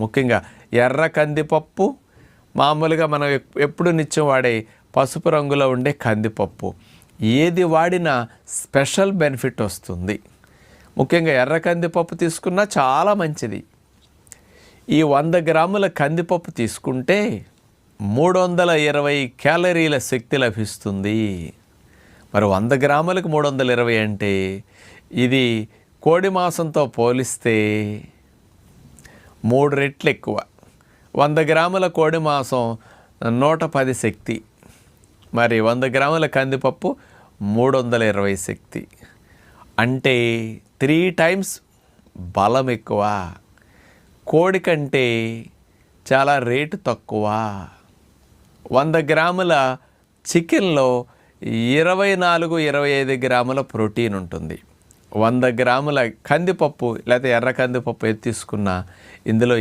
ముఖ్యంగా ఎర్ర కందిపప్పు, మామూలుగా మనం ఎప్పుడు నిత్యం వాడే పసుపు రంగులో ఉండే కందిపప్పు, ఏది వాడినా స్పెషల్ బెనిఫిట్ వస్తుంది. ముఖ్యంగా ఎర్ర కందిపప్పు తీసుకున్నా చాలా మంచిది. ఈ 100 గ్రాముల కందిపప్పు తీసుకుంటే 320 క్యాలరీల శక్తి లభిస్తుంది. మరి 100 గ్రాములకు 320 అంటే ఇది కోడి మాంసంతో పోలిస్తే 3 రెట్లు ఎక్కువ. 100 గ్రాముల కోడి మాంసం 110 శక్తి, మరి 100 గ్రాముల కందిపప్పు 320 శక్తి, అంటే 3 టైమ్స్ బలం ఎక్కువ. కోడి కంటే చాలా రేటు తక్కువ. 100 గ్రాముల చికెన్లో 24-25 గ్రాముల ప్రోటీన్ ఉంటుంది. 100 గ్రాముల కందిపప్పు లేకపోతే ఎర్ర కందిపప్పు తీసుకున్న ఇందులో